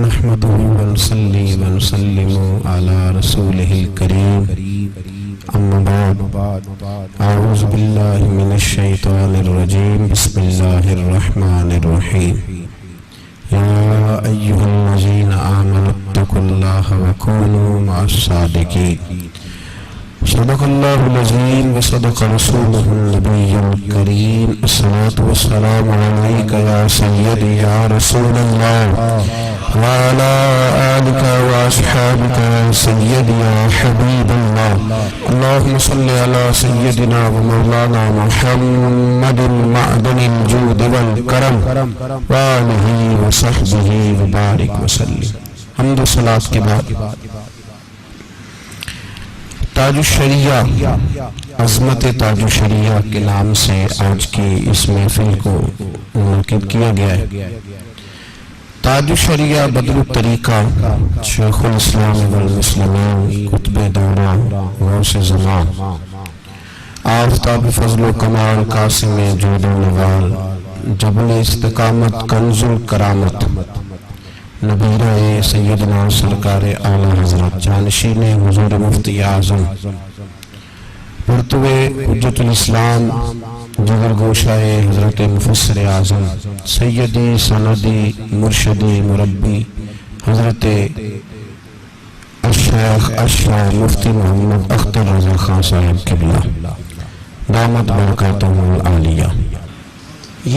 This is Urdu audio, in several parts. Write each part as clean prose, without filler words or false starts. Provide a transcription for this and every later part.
نحمده ونصلي ونسلم على رسوله الكريم أما بعد أعوذ بالله من الشيطان الرجيم بسم الله الرحمن الرحيم يا أيها الذين آمنوا اتقوا الله وكونوا مع الصادقين صدق الله العظيم وصدق رسوله النبي الكريم الصلاة والسلام عليك يا سيدي يا رسول الله وعلى آلك وأصحابك يا سيدي يا حبيب الله اللهم صل على سيدنا ومولانا محمد معدن الجود والكرم وآله وصحبه وبارك وسلم. حمد و صلاة کے بعد تاج الشریعہ، عظمت تاج الشریعہ کے نام سے آج کی اس محفل کو منعقد کیا گیا ہے. تاج الشریعہ بدر الطریقہ شیخ الاسلام والمسلمین قطب دورہ غوث زمان آفتاب فضل و کمال قاسم جود و نوال جبل استقامت کنز الکرامت نبیرہ سیدنا سرکار اعلیٰ حضرت جانشین حضور مفتی اعظم مرتبہ حجت الاسلام جگر گوشہ حضرت مفسر اعظم سیدی سندی مرشدی مربی حضرت الشیخ اشرف مفتی محمد اختر رضا خان صاحب قبلہ دامت برکاتہ العالیہ.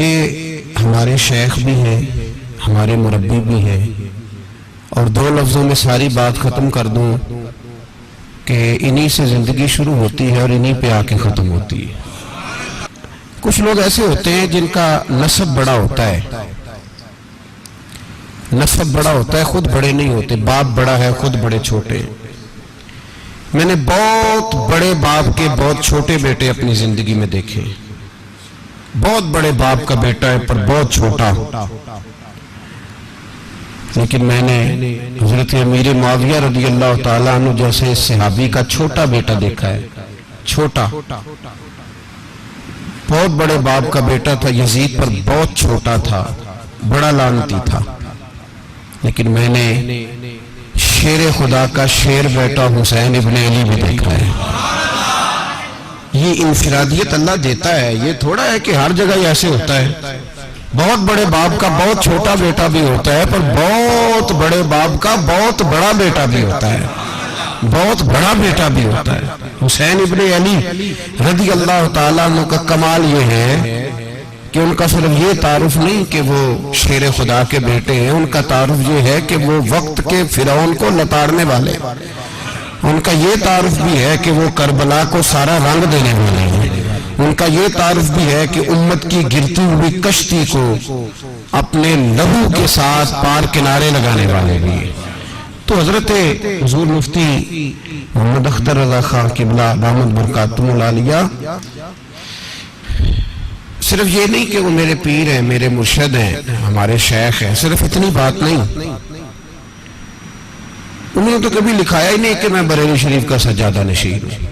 یہ ہمارے شیخ بھی ہیں، ہمارے مربی بھی ہیں، اور دو لفظوں میں ساری بات ختم کر دوں کہ انہی سے زندگی شروع ہوتی ہے اور انہی پہ آ کے ختم ہوتی ہے. کچھ لوگ ایسے ہوتے ہیں جن کا نسب بڑا ہوتا ہے، نسب بڑا ہوتا ہے، خود بڑے نہیں ہوتے. باپ بڑا ہے، خود بڑے چھوٹے ہیں. میں نے بہت بڑے باپ کے بہت چھوٹے بیٹے اپنی زندگی میں دیکھے. بہت بڑے باپ کا بیٹا ہے پر بہت چھوٹا. لیکن میں نے حضرت امیر معاویہ رضی اللہ تعالیٰ عنہ جیسے صحابی کا چھوٹا بیٹا دیکھا ہے. چھوٹا، بہت بڑے باپ کا بیٹا تھا، یزید پر بہت چھوٹا تھا، بڑا لعنتی تھا. لیکن میں نے شیر خدا کا شیر بیٹا حسین ابن علی بھی دیکھا ہے. یہ انفرادیت اللہ دیتا ہے. یہ تھوڑا ہے کہ ہر جگہ ایسے ہوتا ہے. بہت بڑے باپ کا بہت چھوٹا بیٹا بھی ہوتا ہے، پر بہت بڑے باپ کا بہت بڑا بیٹا بھی ہوتا ہے، بہت بڑا بیٹا بھی ہوتا ہے. حسین ابن علی رضی اللہ تعالیٰ عنہ کا کمال یہ ہے کہ ان کا صرف یہ تعارف نہیں کہ وہ شیر خدا کے بیٹے ہیں، ان کا تعارف یہ ہے کہ وہ وقت کے فرعون کو لتاڑنے والے. ان کا یہ تعارف بھی ہے کہ وہ کربلا کو سارا رنگ دینے والے ہیں. ان کا یہ تعارف بھی ہے کہ امت کی گرتی ہوئی کشتی کو اپنے لہو کے ساتھ پار کنارے لگانے والے بھی ہیں. تو حضرت حضور مفتی محمد اختر رضا خان قبلہ دامت برکاتہ العالیہ صرف یہ نہیں کہ وہ میرے پیر ہیں، میرے مرشد ہیں، ہمارے شیخ ہیں، صرف اتنی بات نہیں. انہوں نے تو کبھی لکھایا ہی نہیں کہ میں بریلی شریف کا سجادہ نشین ہوں.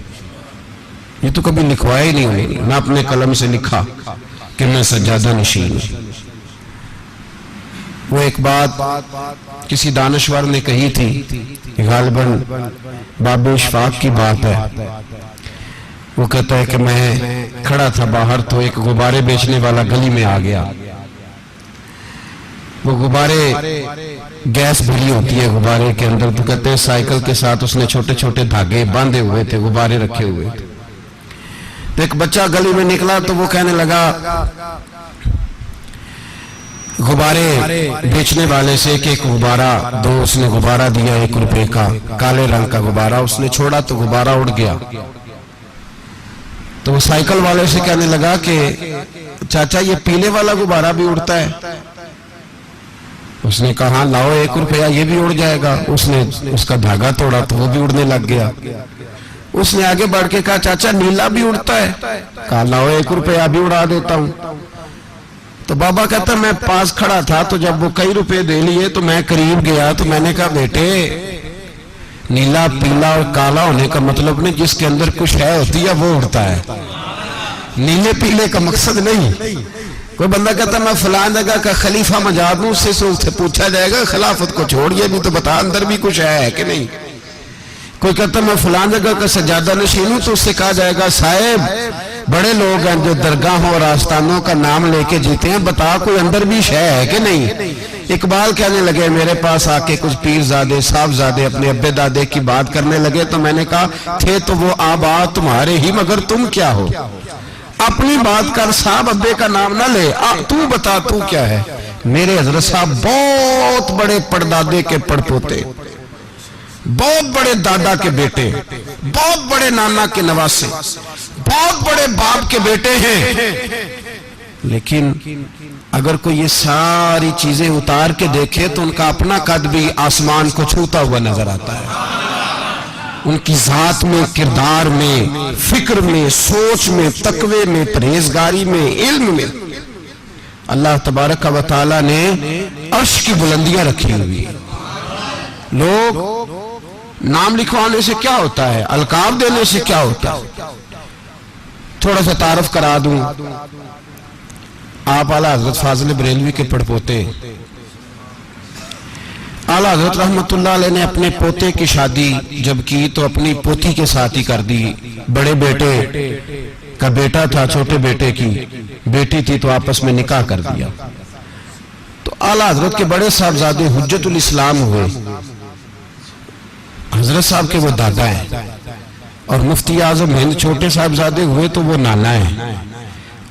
یہ تو کبھی لکھوایا ہی نہیں. نہ اپنے قلم سے لکھا کہ میں سجادہ نشین ہوں. وہ ایک بات کسی دانشور نے کہی تھی، غالباً باب اشفاق کی بات ہے. وہ کہتا ہے کہ میں کھڑا تھا باہر تو ایک غبارے بیچنے والا گلی میں آ گیا. وہ غبارے گیس بھری ہوتی ہے غبارے کے اندر، تو کہتے ہیں سائیکل کے ساتھ اس نے چھوٹے چھوٹے دھاگے باندھے ہوئے تھے، غبارے رکھے ہوئے تھے. تو ایک بچہ گلی میں نکلا تو وہ کہنے لگا غبارے بیچنے والے سے کہ ایک غبارہ دو. اس نے غبارہ دیا 1 روپے کا، کالے رنگ کا غبارہ. اس نے چھوڑا تو غبارہ اڑ گیا. تو وہ سائیکل والے سے کہنے لگا کہ چاچا یہ پیلے والا غبارہ بھی اڑتا ہے؟ اس نے کہا ہاں لاؤ 1 روپیہ، یہ بھی اڑ جائے گا. اس نے اس کا دھاگا توڑا تو وہ بھی اڑنے لگ گیا. اس نے آگے بڑھ کے کہا چاچا نیلا بھی اڑتا ہے؟ کہا لاؤ 1 روپیہ بھی اڑا دیتا ہوں. تو بابا کہتا میں پاس کھڑا تھا تو جب وہ کئی روپے دے لیے تو میں قریب گیا تو میں نے کہا بیٹے نیلا پیلا اور کالا ہونے کا مطلب نہیں، جس کے اندر کچھ ہے ہوتی ہے وہ اڑتا ہے. نیلے پیلے کا مقصد نہیں. کوئی بندہ کہتا میں فلان جگہ کا خلیفہ مجاد ہوں، اس سے پوچھا جائے گا خلافت کو چھوڑ یہ بھی تو بتا اندر بھی کچھ ہے کہ نہیں۔ کوئی کہتا میں فلان جگہ کا سجادہ نشین ہوں، تو اس سے کہا جائے گا صاحب بڑے لوگ ہیں جو درگاہوں اور آستانوں کا نام لے کے جیتے ہیں، بتا کوئی اندر بھی شے ہے کہ نہیں۔ اقبال کہنے لگے میرے پاس آ کے کچھ پیر زادے صاحب زادے اپنے ابے دادے کی بات کرنے لگے، تو میں نے کہا تھے تو وہ آبا تمہارے ہی، مگر تم کیا ہو؟ اپنی بات کر، صاحب ابے کا نام نہ لے، تو بتا تو کیا ہے۔ میرے حضرت صاحب بہت بڑے پردادے کے پڑپوتے، بہت بڑے دادا کے بیٹے، بہت بڑے نانا کے نواسے، بہت بڑے باپ کے بیٹے ہیں، لیکن اگر کوئی یہ ساری چیزیں اتار کے دیکھے تو ان کا اپنا قد بھی آسمان کو چھوتا ہوا نظر آتا ہے۔ ان کی ذات میں، کردار میں، فکر میں، سوچ میں، تقوی میں، پرہیزگاری میں، علم میں اللہ تبارک و تعالی نے عرش کی بلندیاں رکھی ہوئی۔ لوگ نام لکھوانے سے کیا ہوتا ہے، القاب دینے سے کیا ہوتا ہے؟ تھوڑا سا تعارف کرا دوں، آپ اعلیٰ حضرت فاضل بریلوی کے پڑپوتے، اعلیٰ حضرت رحمت اللہ علیہ نے اپنے پوتے کی شادی جب کی تو اپنی پوتی کے ساتھ ہی کر دی۔ بڑے بیٹے کا بیٹا تھا، چھوٹے بیٹے کی بیٹی تھی، تو آپس میں نکاح کر دیا۔ تو اعلیٰ حضرت کے بڑے صاحبزادے حجت الاسلام ہوئے، حضرت صاحب کے وہ دادا ہیں، اور مفتی اعظم ہند چھوٹے صاحبزادے ہوئے تو وہ نانا ہیں،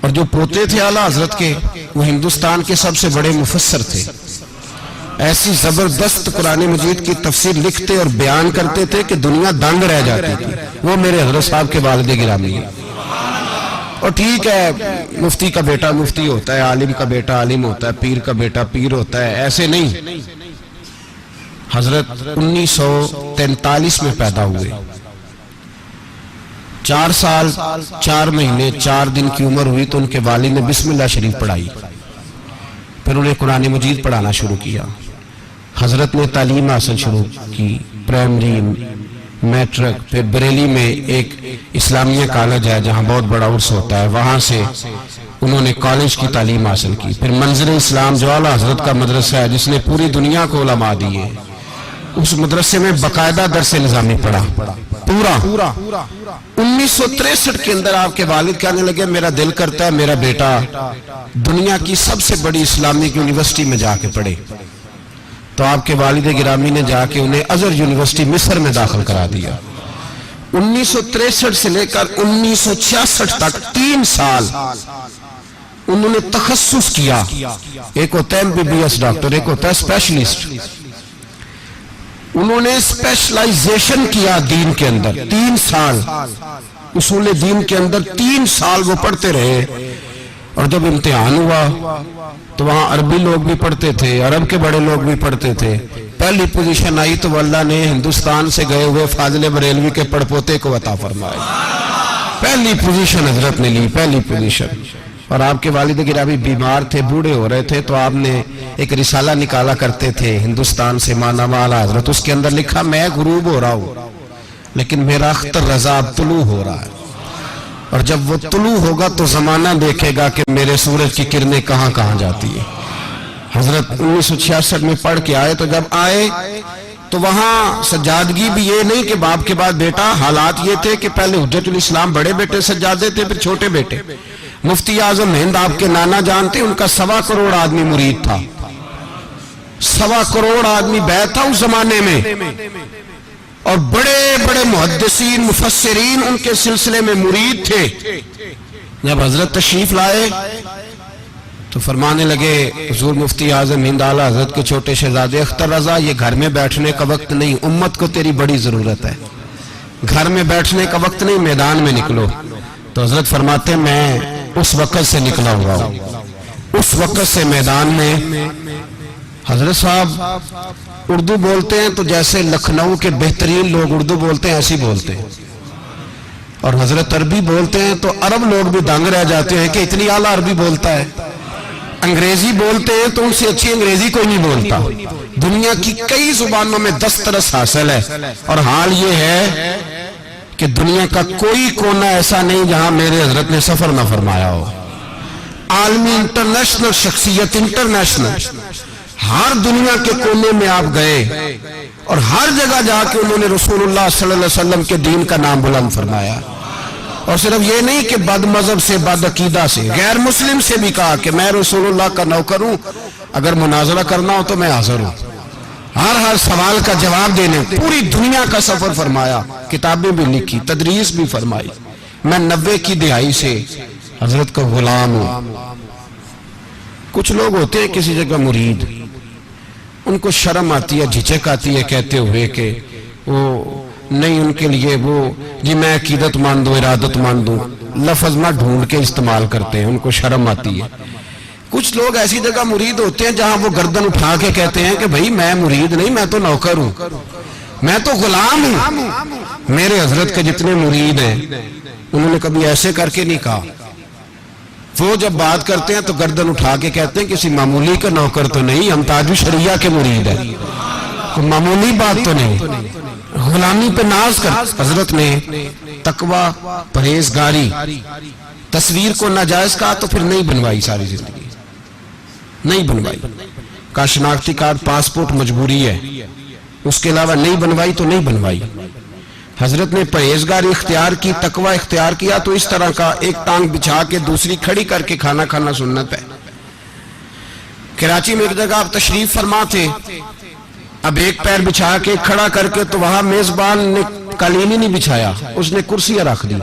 اور جو پوتے تھے اعلیٰ حضرت کے وہ ہندوستان کے سب سے بڑے مفسر تھے۔ ایسی زبردست قرآن مجید کی تفسیر لکھتے اور بیان کرتے تھے کہ دنیا دنگ رہ جاتی تھی۔ وہ میرے حضرت صاحب کے والد گرامی ہیں۔ اور ٹھیک ہے، مفتی کا بیٹا مفتی ہوتا ہے، عالم کا بیٹا عالم ہوتا ہے، پیر کا بیٹا پیر ہوتا ہے، ایسے نہیں۔ حضرت 1943 میں پیدا ہوئے، 4 سال 4 مہینے 4 دن کی عمر ہوئی تو ان کے والد نے بسم اللہ شریف پڑھائی، پھر انہیں قرآن مجید پڑھانا شروع کیا۔ حضرت نے تعلیم حاصل شروع کی، پرائمری، میٹرک، پھر بریلی میں ایک اسلامیہ کالج ہے جہاں بہت بڑا عرص ہوتا ہے، وہاں سے انہوں نے کالج کی تعلیم حاصل کی۔ پھر منظر اسلام جو اعلیٰ حضرت کا مدرسہ ہے جس نے پوری دنیا کو علماء دیے، اس مدرسے میں باقاعدہ درس نظامی پڑھا پورا۔ 1963 کے اندر آپ کے والد کہنے لگے میرا دل کرتا ہے میرا بیٹا دنیا کی سب سے بڑی اسلامک یونیورسٹی میں جا کے پڑھے، تو آپ کے والد گرامی نے جا کے انہیں ازہر یونیورسٹی مصر میں داخل کرا دیا۔ 1963 سے لے کر 1966 تک 3 سال انہوں نے تخصص کیا، ایک ہوتا ہے MBBS ڈاکٹر، ایک ہوتا ہے اسپیشلسٹ۔ انہوں نے اسپیشلائزیشن کیا دین کے اندر، 3 سال اصول دین کے اندر 3 سال وہ پڑھتے رہے، اور جب امتحان ہوا تو وہاں عربی لوگ بھی پڑھتے تھے، عرب کے بڑے لوگ بھی پڑھتے تھے، پہلی پوزیشن آئی تو اللہ نے ہندوستان سے گئے ہوئے فاضل بریلوی کے پڑپوتے کو عطا فرمایا۔ پہلی پوزیشن حضرت نے لی، پہلی پوزیشن۔ اور آپ کے والد گرامی بیمار تھے، بوڑھے ہو رہے تھے، تو آپ نے ایک رسالہ نکالا کرتے تھے ہندوستان سے، مانامہ اعلیٰ حضرت، اس کے اندر لکھا میں غروب ہو رہا ہوں لیکن میرا اختر رضا اب طلوع ہو رہا ہے، اور جب وہ طلوع ہوگا تو زمانہ دیکھے گا کہ میرے سورج کی کرنیں کہاں کہاں جاتی ہیں۔ حضرت 1966 میں پڑھ کے آئے، تو جب آئے تو وہاں سجادگی بھی یہ نہیں کہ باپ کے بعد بیٹا، حالات یہ تھے کہ پہلے حجت الاسلام بڑے بیٹے سجادے تھے، پھر چھوٹے بیٹے۔ مفتی اعظم ہند آپ کے نانا جانتے، ان کا 1.25 کروڑ آدمی مرید تھا، 1.25 کروڑ آدمی بیعت تھا اس زمانے میں، اور بڑے بڑے محدثین مفسرین ان کے سلسلے میں مرید تھے۔ جب حضرت تشریف لائے تو فرمانے لگے حضور مفتی اعظم ہند اعلیٰ حضرت کے چھوٹے شہزادے اختر رضا، یہ گھر میں بیٹھنے کا وقت نہیں، امت کو تیری بڑی ضرورت ہے، گھر میں بیٹھنے کا وقت نہیں، میدان میں نکلو۔ تو حضرت فرماتے میں اس وقت سے نکلا ہوا ہوں، اس وقت سے میدان میں۔ حضرت صاحب اردو بولتے ہیں تو جیسے لکھنؤ کے بہترین لوگ اردو بولتے ہیں ایسی بولتے ہیں، اور حضرت عربی بولتے ہیں تو عرب لوگ بھی دنگ رہ جاتے ہیں کہ اتنی اعلیٰ عربی بولتا ہے۔ انگریزی بولتے ہیں تو ان سے اچھی انگریزی کوئی نہیں بولتا۔ دنیا کی کئی زبانوں میں دسترس حاصل ہے، اور حال یہ ہے کہ دنیا کا کوئی کونا ایسا نہیں جہاں میرے حضرت نے سفر نہ فرمایا ہو، عالمی انٹرنیشنل شخصیت، انٹرنیشنل، ہر دنیا کے کونے میں آپ گئے اور ہر جگہ جا کے انہوں نے رسول اللہ صلی اللہ علیہ وسلم کے دین کا نام بلند فرمایا. اور صرف یہ نہیں کہ بد مذہب سے، بد عقیدہ سے، غیر مسلم سے بھی کہا کہ میں رسول اللہ کا نوکر ہوں، اگر مناظرہ کرنا ہو تو میں حاضر ہوں. ہر سوال کا جواب دینے پوری دنیا کا سفر فرمایا، کتابیں بھی لکھی، تدریس بھی فرمائی. میں 90 کی دہائی سے حضرت کا غلام ہوں. کچھ لوگ ہوتے ہیں کسی جگہ مرید، ان کو شرم آتی ہے، جھجک آتی ہے کہتے ہوئے کہ وہ نہیں، ان کے لیے وہ جی میں عقیدت مند ہوں، ارادت مند ہوں، لفظ نہ ڈھونڈ کے استعمال کرتے ہیں، ان کو شرم آتی ہے. کچھ لوگ ایسی جگہ مرید ہوتے ہیں جہاں وہ گردن اٹھا کے کہتے ہیں کہ بھئی میں مرید نہیں، میں تو نوکر ہوں، میں تو غلام ہوں. میرے حضرت کے جتنے مرید ہیں انہوں نے کبھی ایسے کر کے نہیں کہا. وہ جب بات کرتے ہیں تو گردن اٹھا کے کہتے ہیں کسی معمولی کا نوکر تو نہیں، ہم تاج الشریعہ کے مرید ہیں، کوئی معمولی بات تو نہیں. غلامی پہ ناز کر. حضرت نے تقوی، پرہیزگاری، تصویر کو ناجائز کہا تو پھر نہیں بنوائی، ساری زندگی نہیں بنوائی. کا شناختی کارڈ، پاسپورٹ مجبوری ہے، اس کے علاوہ نہیں بنوائی تو نہیں بنوائی. حضرت نے پرہیزگاری اختیار کی، تقوی اختیار کیا تو اس طرح کا ایک ٹانگ بچھا کے دوسری کھڑی کر کے کھانا کھانا سنت ہے. کراچی میں ایک جگہ آپ تشریف فرما تھے، اب ایک پیر بچھا کے کھڑا کر کے تو وہاں میزبان نے قالین ہی نہیں بچھایا، اس نے کرسیاں رکھ دی.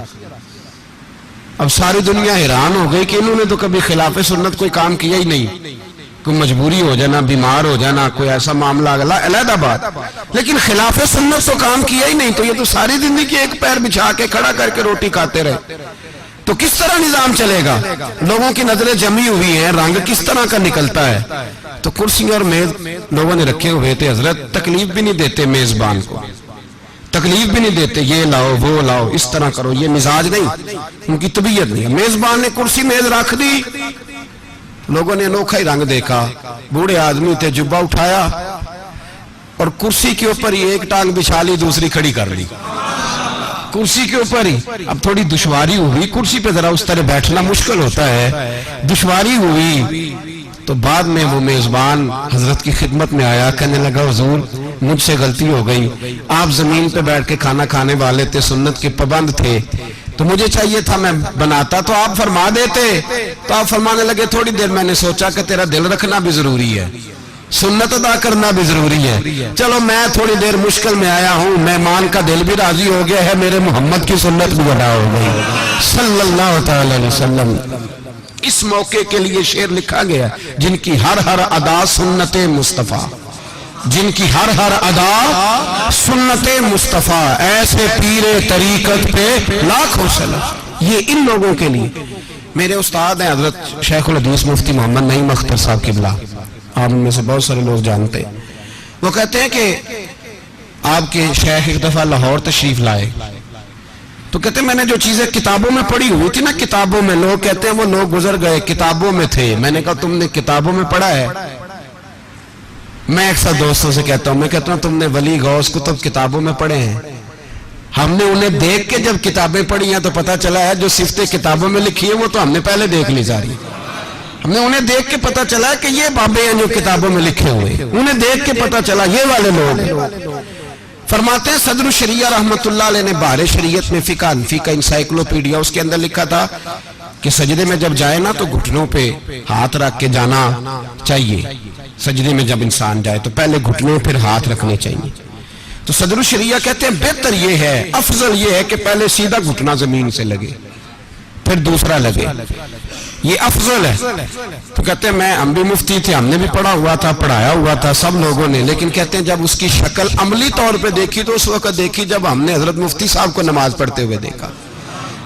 اب ساری دنیا حیران ہو گئی کہ انہوں نے تو کبھی خلاف سنت کوئی کام کیا ہی نہیں. کوئی مجبوری ہو جانا، بیمار ہو جانا، کوئی ایسا معاملہ علیحدہ بات، لیکن خلاف سنت تو کام کیا ہی نہیں. تو یہ تو ساری زندگی ایک پیر بچھا کے کھڑا کر کے روٹی کھاتے رہے تو کس طرح نظام چلے گا؟ لوگوں کی نظریں جمی ہوئی ہیں، رنگ کس طرح کا نکلتا ہے. تو کرسی اور میز لوگوں نے رکھے ہوئے تھے. حضرت تکلیف بھی نہیں دیتے میزبان کو، تکلیف بھی نہیں دیتے، یہ لاؤ وہ لاؤ، اس طرح کرو، یہ مزاج نہیں، ان کی طبیعت نہیں. میزبان نے کرسی میز رکھ دی، لوگوں نے انوکھا ہی رنگ دیکھا. بوڑھے آدمی تھے، جبہ اٹھایا اور کرسی کے اوپر ہی ایک ٹانگ بچھا لی، دوسری کھڑی کر لی کرسی کے اوپر ہی. اب تھوڑی دشواری ہوئی، کرسی پہ ذرا اس طرح بیٹھنا مشکل ہوتا ہے، دشواری ہوئی تو بعد میں وہ میزبان حضرت کی خدمت میں آیا، کہنے لگا حضور مجھ سے غلطی ہو گئی، آپ زمین پہ بیٹھ کے کھانا کھانے والے تھے، سنت کے پابند تھے، تو مجھے چاہیے تھا میں بناتا تو آپ فرما دیتے. تو آپ فرمانے لگے تھوڑی دیر میں نے سوچا کہ تیرا دل رکھنا بھی ضروری ہے، سنت ادا کرنا بھی ضروری ہے، چلو میں تھوڑی دیر مشکل میں آیا ہوں، مہمان کا دل بھی راضی ہو گیا ہے، میرے محمد کی سنت بھی ادا ہو گئی صلی اللہ تعالی علیہ وسلم. اس موقع کے لیے شعر لکھا گیا، جن کی ہر ادا سنت مصطفیٰ، جن کی ہر ادا سنت مصطفیٰ، ایسے پیر طریقت پہ لاکھوں سلام. یہ ان لوگوں کے لیے. میرے استاد ہیں حضرت شیخ الحدیث مفتی محمد نعیم اختر صاحب قبلہ، آپ میں سے بہت سارے لوگ جانتے ہیں. وہ کہتے ہیں کہ آپ کے شیخ ایک دفعہ لاہور تشریف لائے تو کہتے ہیں میں نے جو چیزیں کتابوں میں پڑھی ہوئی تھی نا، کتابوں میں، لوگ کہتے ہیں وہ لوگ گزر گئے، کتابوں میں تھے. میں نے کہا تم نے کتابوں میں پڑھا ہے؟ میں اکثر دوستوں سے کہتا ہوں تم نے ولی غوث کتب کتابوں میں پڑھے ہیں؟ ہم نے انہیں دیکھ کے جب کتابیں پڑھی ہیں تو پتا چلا ہے جو صفتیں کتابوں میں لکھی ہیں وہ تو ہم نے پہلے دیکھ لی جاری. ہم نے انہیں دیکھ کے پتا چلا کہ یہ بابے ہیں جو کتابوں میں لکھے ہوئے، انہیں دیکھ کے پتا چلا یہ والے لوگ. فرماتے ہیں صدر الشریعہ رحمت اللہ علیہ نے بحر شریعت میں فقہ حنفی کا انسائیکلوپیڈیا، اس کے اندر لکھا تھا کہ سجدے میں جب جائے نا تو گھٹنوں پہ ہاتھ رکھ کے جانا چاہیے. سجدے میں جب انسان جائے تو پہلے گھٹنوں پھر ہاتھ رکھنے چاہیے. تو صدر الشریعہ کہتے ہیں بہتر یہ ہے، افضل یہ ہے کہ پہلے سیدھا گھٹنا زمین سے لگے پھر دوسرا لگے، یہ افضل ہے. تو کہتے ہیں ہم بھی مفتی تھے، ہم نے بھی پڑھا ہوا تھا، پڑھایا ہوا تھا سب لوگوں نے، لیکن کہتے ہیں جب اس کی شکل عملی طور پہ دیکھی تو اس وقت دیکھی جب ہم نے حضرت مفتی صاحب کو نماز پڑھتے ہوئے دیکھا.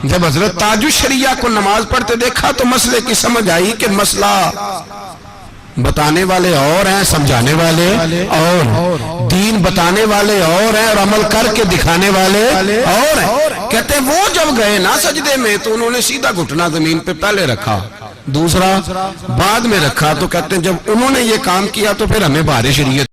جب حضرت تاج الشریعہ کو نماز پڑھتے دیکھا تو مسئلے کی سمجھ آئی کہ مسئلہ بتانے والے اور ہیں، سمجھانے والے اور، دین بتانے والے اور ہیں اور عمل کر کے دکھانے والے اور ہیں. کہتے ہیں وہ جب گئے نا سجدے میں تو انہوں نے سیدھا گھٹنا زمین پہ پہلے رکھا، دوسرا بعد میں رکھا. تو کہتے ہیں جب انہوں نے یہ کام کیا تو پھر ہمیں بحر شریعت